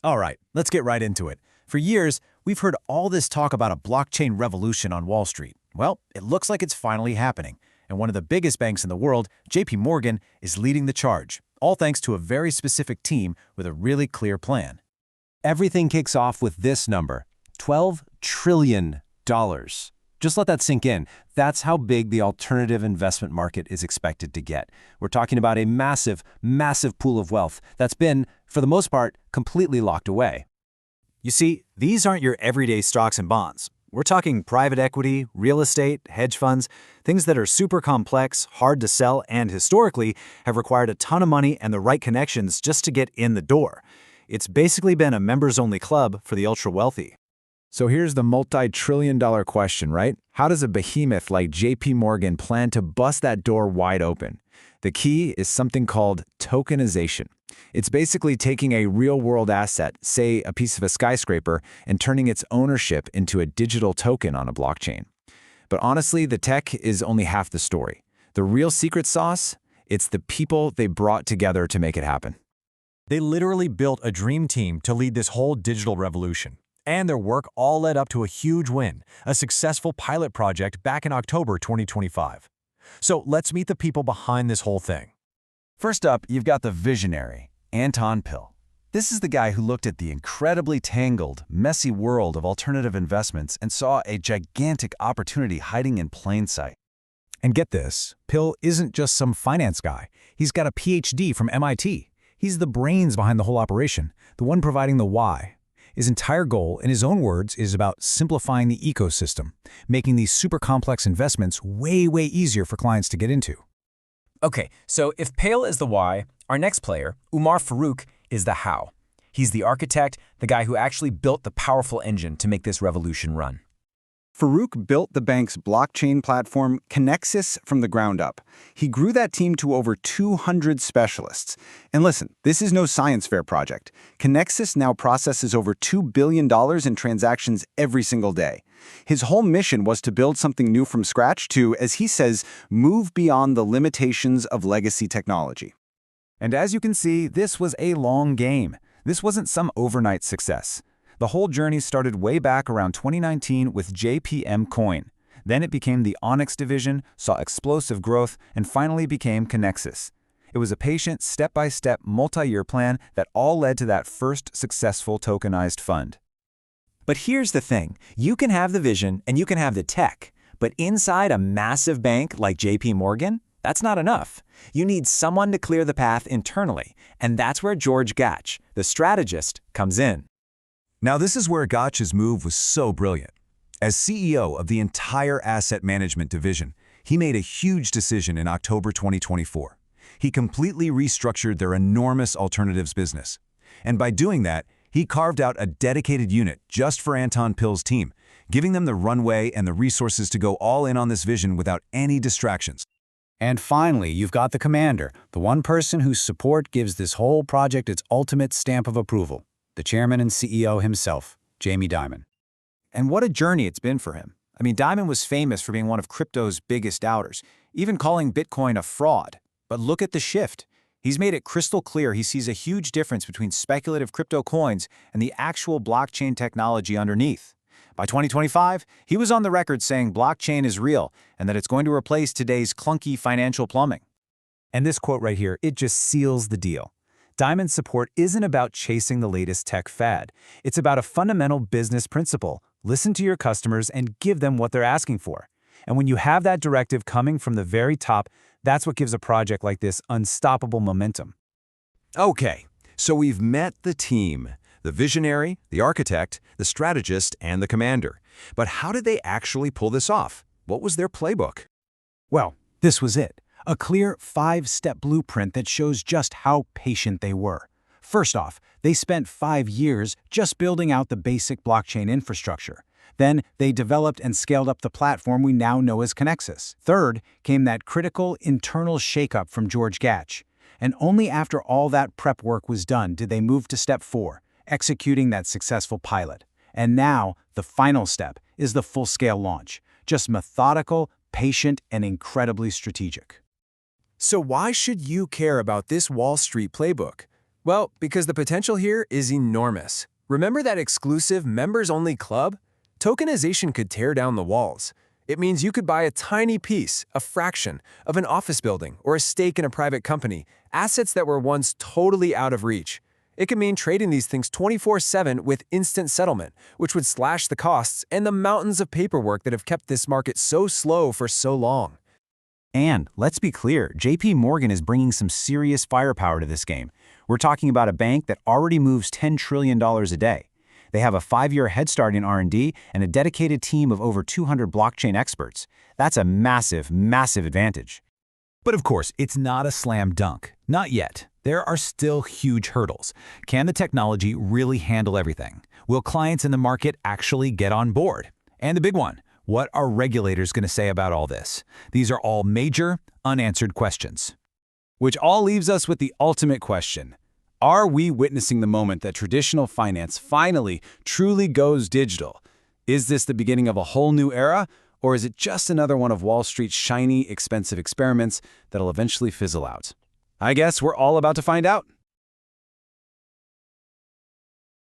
All right, let's get right into it. For years, we've heard all this talk about a blockchain revolution on Wall Street. Well, it looks like it's finally happening. And one of the biggest banks in the world, JPMorgan, is leading the charge, all thanks to a very specific team with a really clear plan. Everything kicks off with this number, $12 trillion. Just let that sink in. That's how big the alternative investment market is expected to get. We're talking about a massive, massive pool of wealth that's been, for the most part, completely locked away. You see, these aren't your everyday stocks and bonds. We're talking private equity, real estate, hedge funds, things that are super complex, hard to sell, and historically have required a ton of money and the right connections just to get in the door. It's basically been a members-only club for the ultra-wealthy. So here's the multi-trillion-dollar question, right? How does a behemoth like JPMorgan plan to bust that door wide open? The key is something called tokenization. It's basically taking a real-world asset, say a piece of a skyscraper, and turning its ownership into a digital token on a blockchain. But honestly, the tech is only half the story. The real secret sauce? It's the people they brought together to make it happen. They literally built a dream team to lead this whole digital revolution. And their work all led up to a huge win, a successful pilot project back in October 2025. So let's meet the people behind this whole thing. First up, you've got the visionary, Anton Pil. This is the guy who looked at the incredibly tangled, messy world of alternative investments and saw a gigantic opportunity hiding in plain sight. And get this, Pil isn't just some finance guy. He's got a PhD from MIT. He's the brains behind the whole operation, the one providing the why. His entire goal, in his own words, is about simplifying the ecosystem, making these super complex investments way easier for clients to get into. Okay, so if Pil is the why, our next player, Umar Farooq, is the how. He's the architect, the guy who actually built the powerful engine to make this revolution run. Farooq built the bank's blockchain platform, Kinexys, from the ground up. He grew that team to over 200 specialists. And listen, this is no science fair project. Kinexys now processes over $2 billion in transactions every single day. His whole mission was to build something new from scratch to, as he says, move beyond the limitations of legacy technology. And as you can see, this was a long game. This wasn't some overnight success. The whole journey started way back around 2019 with JPM Coin. Then it became the Onyx division, saw explosive growth, and finally became Kinexys. It was a patient, step-by-step, multi-year plan that all led to that first successful tokenized fund. But here's the thing. You can have the vision and you can have the tech, but inside a massive bank like JPMorgan, that's not enough. You need someone to clear the path internally, and that's where George Gatch, the strategist, comes in. Now this is where Gatch's move was so brilliant. As CEO of the entire asset management division, he made a huge decision in October 2024. He completely restructured their enormous alternatives business. And by doing that, he carved out a dedicated unit just for Anton Pil's team, giving them the runway and the resources to go all in on this vision without any distractions. And finally, you've got the commander, the one person whose support gives this whole project its ultimate stamp of approval. The chairman and CEO himself, Jamie Dimon. And what a journey it's been for him. I mean, Dimon was famous for being one of crypto's biggest doubters, even calling Bitcoin a fraud. But look at the shift. He's made it crystal clear he sees a huge difference between speculative crypto coins and the actual blockchain technology underneath. By 2025, he was on the record saying blockchain is real and that it's going to replace today's clunky financial plumbing. And this quote right here, it just seals the deal. Dimon's support isn't about chasing the latest tech fad. It's about a fundamental business principle. Listen to your customers and give them what they're asking for. And when you have that directive coming from the very top, that's what gives a project like this unstoppable momentum. Okay, so we've met the team, the visionary, the architect, the strategist, and the commander. But how did they actually pull this off? What was their playbook? Well, this was it. A clear 5-step blueprint that shows just how patient they were. First off, they spent 5 years just building out the basic blockchain infrastructure. Then they developed and scaled up the platform we now know as Kinexys. Third came that critical internal shakeup from George Gatch. And only after all that prep work was done did they move to step 4, executing that successful pilot. And now, the final step is the full-scale launch. Just methodical, patient, and incredibly strategic. So why should you care about this Wall Street playbook? Well, because the potential here is enormous. Remember that exclusive members-only club? Tokenization could tear down the walls. It means you could buy a tiny piece, a fraction, of an office building or a stake in a private company, assets that were once totally out of reach. It could mean trading these things 24/7 with instant settlement, which would slash the costs and the mountains of paperwork that have kept this market so slow for so long. And let's be clear, JPMorgan is bringing some serious firepower to this game. We're talking about a bank that already moves $10 trillion a day. They have a 5-year head start in R&D and a dedicated team of over 200 blockchain experts. That's a massive, massive advantage. But of course, it's not a slam dunk. Not yet. There are still huge hurdles. Can the technology really handle everything? Will clients in the market actually get on board? And the big one, what are regulators going to say about all this? These are all major, unanswered questions. Which all leaves us with the ultimate question. Are we witnessing the moment that traditional finance finally, truly goes digital? Is this the beginning of a whole new era, or is it just another one of Wall Street's shiny, expensive experiments that'll eventually fizzle out? I guess we're all about to find out.